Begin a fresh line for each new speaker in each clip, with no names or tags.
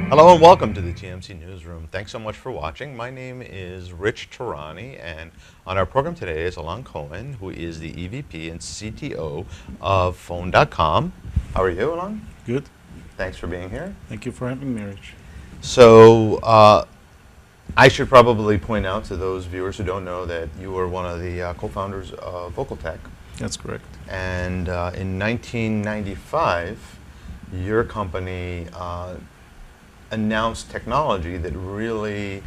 Hello and welcome to the TMC Newsroom. Thanks so much for watching. My name is Rich Tehrani, and on our program today is Alon Cohen, who is the EVP and CTO of Phone.com. How are you, Alon?
Good.
Thanks for being here.
Thank you for having me, Rich.
So, I should probably point out to those viewers who don't know that you were one of the co-founders of VocalTech.
That's correct.
And in 1995, your company announced technology that really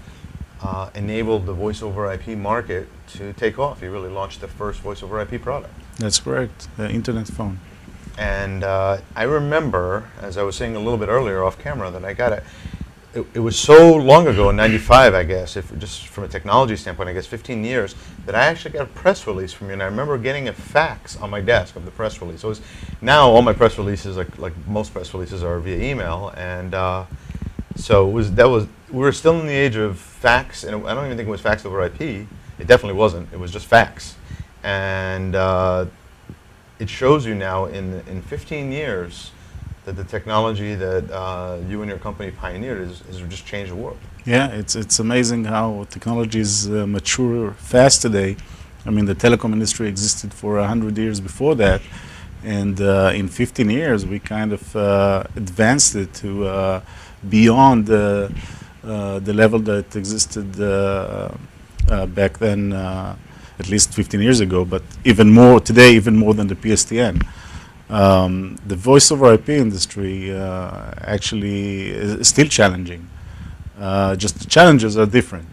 enabled the voice over IP market to take off. You really launched the first voice over IP product.
That's correct. The internet phone.
And I remember, as I was saying a little bit earlier off camera, that I got it was so long ago in 95, I guess, if just from a technology standpoint, I guess 15 years, that I actually got a press release from you, and I remember getting a fax on my desk of the press release. So now all my press releases, like most press releases, are via email, and so we were still in the age of fax, and I don't even think it was fax over IP. It definitely wasn't. It was just fax, and it shows you now in 15 years that the technology that you and your company pioneered has just changed the world.
Yeah, it's amazing how technologies mature fast today. I mean, the telecom industry existed for 100 years before that, and in 15 years we kind of advanced it to beyond the level that existed back then, at least 15 years ago, but even more today, even more than the PSTN. The voice over IP industry actually is still challenging. Just the challenges are different.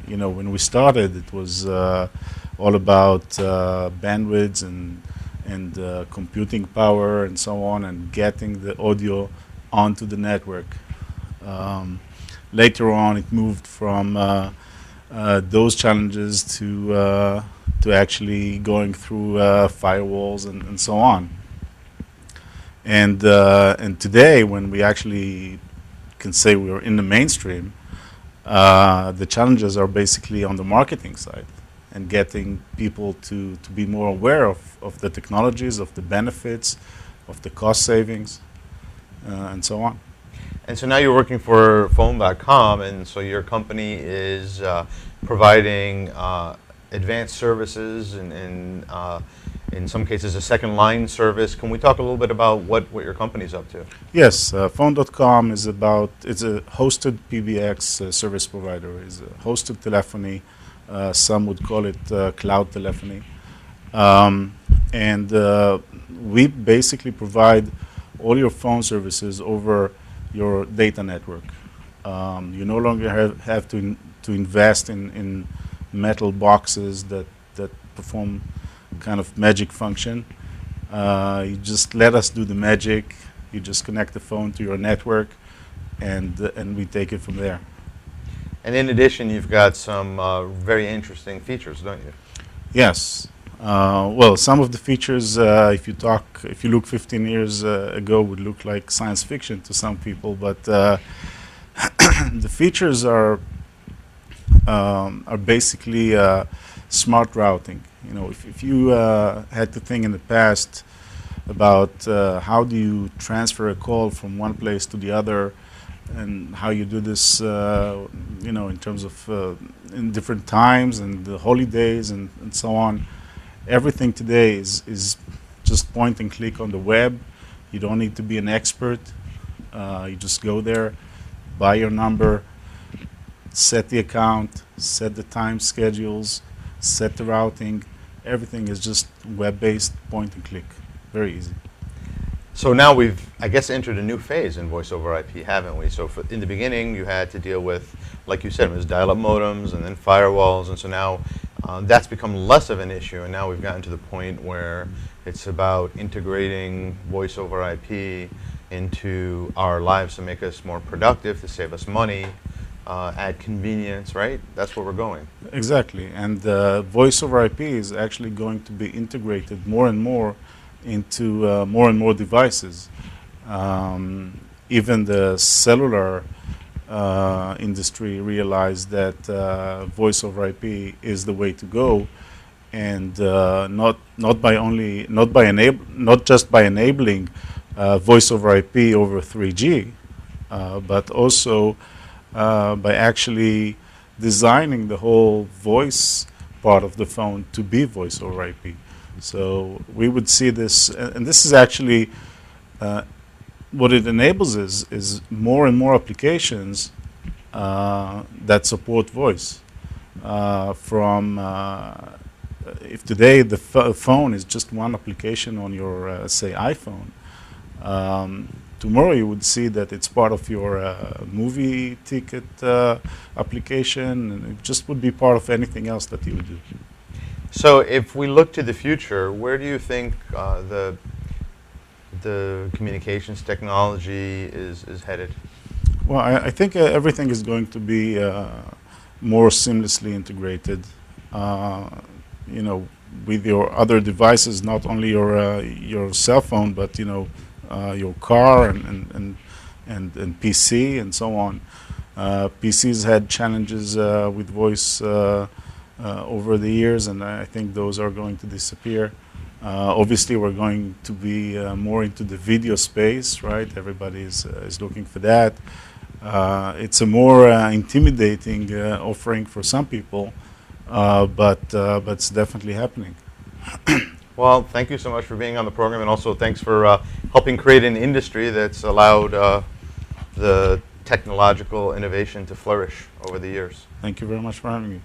You know, when we started, it was all about bandwidth and computing power and so on, and getting the audio onto the network. Later on, it moved from those challenges to actually going through firewalls and so on. And today, when we actually can say we're in the mainstream, the challenges are basically on the marketing side and getting people to be more aware of the technologies, of the benefits, of the cost savings, and so on.
And so now you're working for Phone.com, and so your company is providing advanced services and in some cases a second line service. Can we talk a little bit about what your company's up to?
Yes, Phone.com it's a hosted PBX service provider. It's a hosted telephony. Some would call it cloud telephony. And we basically provide all your phone services over your data network. You no longer have to invest in metal boxes that perform kind of magic function. You just let us do the magic. You just connect the phone to your network, and we take it from there.
And in addition, you've got some very interesting features, don't you?
Yes. Well, some of the features, if you look 15 years ago, would look like science fiction to some people, but the features are basically smart routing. You know, if you had to think in the past about how do you transfer a call from one place to the other, and how you do this, you know, in terms of in different times and the holidays and so on. Everything today is just point and click on the web. You don't need to be an expert. You just go there, buy your number, set the account, set the time schedules, set the routing. Everything is just web-based, point and click. Very easy.
So now we've, I guess, entered a new phase in voice over IP, haven't we? So in the beginning, you had to deal with, like you said, it was dial-up modems and then firewalls, and so now that's become less of an issue, and now we've gotten to the point where it's about integrating voice over IP into our lives to make us more productive, to save us money, add convenience, right? That's where we're going.
Exactly, and voice over IP is actually going to be integrated more and more into more and more devices. Even the cellular industry realized that voice over IP is the way to go, and not just by enabling voice over IP over 3G, but also by actually designing the whole voice part of the phone to be voice over IP. So we would see this, and this is actually what it enables is more and more applications that support voice. If today the phone is just one application on your, say, iPhone, tomorrow you would see that it's part of your movie ticket application, and it just would be part of anything else that you would do.
So if we look to the future, where do you think the communications technology is headed?
Well, I think everything is going to be more seamlessly integrated. You know, with your other devices, not only your cell phone, but your car and PC and so on. PCs had challenges with voice over the years, and I think those are going to disappear. Obviously, we're going to be more into the video space, right? Everybody is looking for that. It's a more intimidating offering for some people, but it's definitely happening.
Well, thank you so much for being on the program, and also thanks for helping create an industry that's allowed the technological innovation to flourish over the years.
Thank you very much for having me.